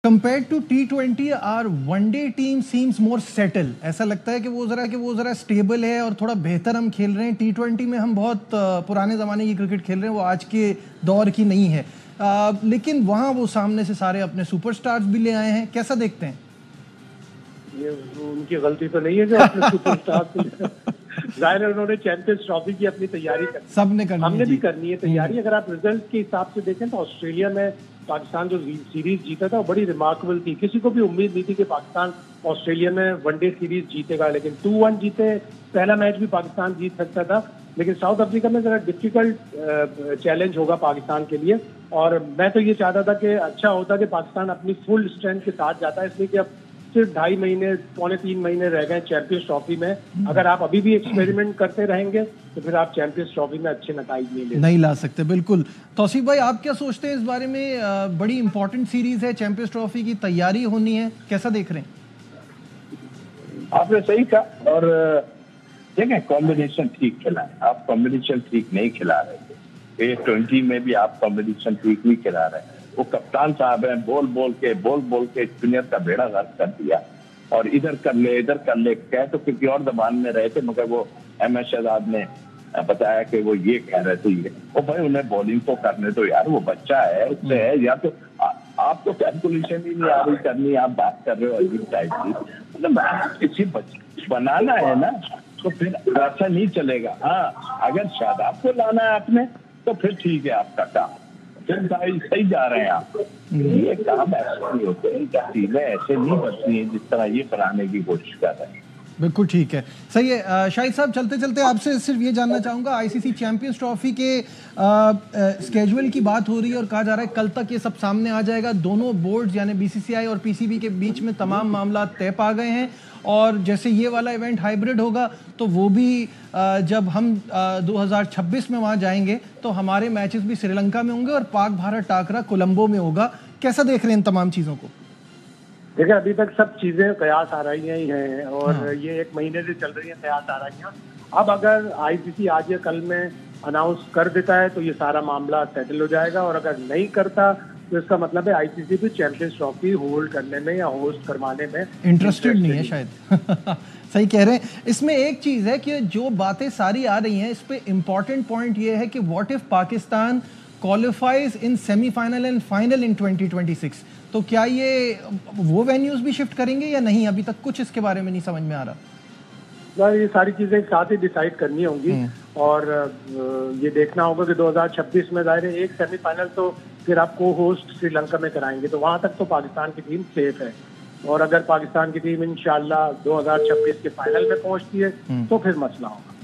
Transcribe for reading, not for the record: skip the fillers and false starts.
Compare to T20 our one day team seems more settle. ऐसा लगता है कि वो जरा स्टेबल है और थोड़ा बेहतर हम खेल रहे हैं। T20 में हम बहुत पुराने ज़माने की क्रिकेट खेल रहे हैं, वो आज के दौर की नहीं है। लेकिन वहाँ वो सामने से सारे अपने सुपरस्टार्स भी ले आए हैं। कैसा देखते हैं? ये उनकी गलती तो नहीं है जो अपने सुपरस्टार जाहिर है उन्होंने चैंपियंस ट्रॉफी की अपनी तैयारी कर सबने करनी है, हमने भी करनी है तैयारी। अगर आप रिजल्ट के हिसाब से देखें तो ऑस्ट्रेलिया में पाकिस्तान जो सीरीज जीता था वो बड़ी रिमार्केबल थी। किसी को भी उम्मीद नहीं थी कि पाकिस्तान ऑस्ट्रेलिया में वनडे सीरीज जीतेगा, लेकिन 2-1 जीते। पहला मैच भी पाकिस्तान जीत सकता था, लेकिन साउथ अफ्रीका में जरा डिफिकल्ट चैलेंज होगा पाकिस्तान के लिए। और मैं तो ये चाहता था कि अच्छा होता कि पाकिस्तान अपनी फुल स्ट्रेंथ के साथ जाता है, इसलिए कि अब सिर्फ 2.5 महीने 2.25 महीने रह गए चैंपियंस ट्रॉफी में। अगर आप अभी भी एक्सपेरिमेंट करते रहेंगे तो फिर आप चैंपियंस ट्रॉफी में अच्छे नतीजे नहीं ला सकते। बिल्कुल। तौसीफ भाई, आप क्या सोचते हैं इस बारे में? बड़ी इंपॉर्टेंट सीरीज है, चैंपियंस ट्रॉफी की तैयारी होनी है, कैसा देख रहे हैं? आपने सही कहा। और देखें, कॉम्बिनेशन ठीक खिला है, आप कॉम्बिनेशन ठीक नहीं खिला रहे। T20 में भी आप कॉम्बिनेशन ठीक नहीं खिला रहे। वो कप्तान साहब हैं, बोल बोल के स्पिनर का बेड़ा गर्क कर दिया और इधर कर ले कह तो किसी और जबान में रहे थे, मगर वो MS शहजाद ने बताया कि वो ये कह रहे थे। ये वो भाई उन्हें बॉलिंग तो करने दो यार, वो बच्चा है, उससे है। या तो आप तो कैलकुलेशन ही नहीं आ रही करनी, आप बात कर रहे हो अजीब टाइप की। मतलब किसी बनाना है ना तो फिर ऐसा नहीं चलेगा। हाँ, अगर शादाब को लाना है आपने तो फिर ठीक है आपका काम, सही जा रहे हैं आप। ये काम ऐसे नहीं होते, चीजें ऐसे नहीं बनती हैं जिस तरह ये बनाने की कोशिश कर रहे हैं। बिल्कुल ठीक है, सही है। शाहिद साहब, चलते चलते आपसे सिर्फ ये जानना चाहूँगा, ICC चैंपियंस ट्रॉफी के स्केड्यूल की बात हो रही है और कहा जा रहा है कल तक ये सब सामने आ जाएगा। दोनों बोर्ड्स यानी BCCI और PCB के बीच में तमाम मामला तय पा गए हैं और जैसे ये वाला इवेंट हाइब्रिड होगा तो वो भी जब हम 2026 में वहाँ जाएंगे तो हमारे मैचेस भी श्रीलंका में होंगे और पाक भारत टाकरा कोलंबो में होगा। कैसा देख रहे हैं इन तमाम चीज़ों को? देखिए, अभी तक सब चीजें कयास आ रही ही हैं और ये 1 महीने से चल रही हैं, कयास आ रही हैं। अब अगर ICC आज या कल में अनाउंस कर देता है तो ये सारा मामला सेटल हो जाएगा, और अगर नहीं करता तो इसका मतलब है ICC भी चैंपियंस ट्रॉफी होल्ड करने में या होस्ट करवाने में इंटरेस्टेड नहीं है शायद। सही कह रहे हैं। इसमें एक चीज़ है कि जो बातें सारी आ रही हैं, इस पे इम्पॉर्टेंट पॉइंट ये है कि what if Pakistan qualifies in semifinal and final इन 2026, तो क्या ये वो वेन्यूज भी शिफ्ट करेंगे या नहीं? अभी तक कुछ इसके बारे में नहीं समझ में आ रहा। ये सारी चीजें साथ ही डिसाइड करनी होंगी और ये देखना होगा कि 2026 में जाहिर है एक सेमीफाइनल तो फिर आप को होस्ट श्रीलंका में कराएंगे, तो वहां तक तो पाकिस्तान की टीम सेफ है। और अगर पाकिस्तान की टीम इंशाल्लाह 2026 के फाइनल में पहुंचती है तो फिर मसला होगा।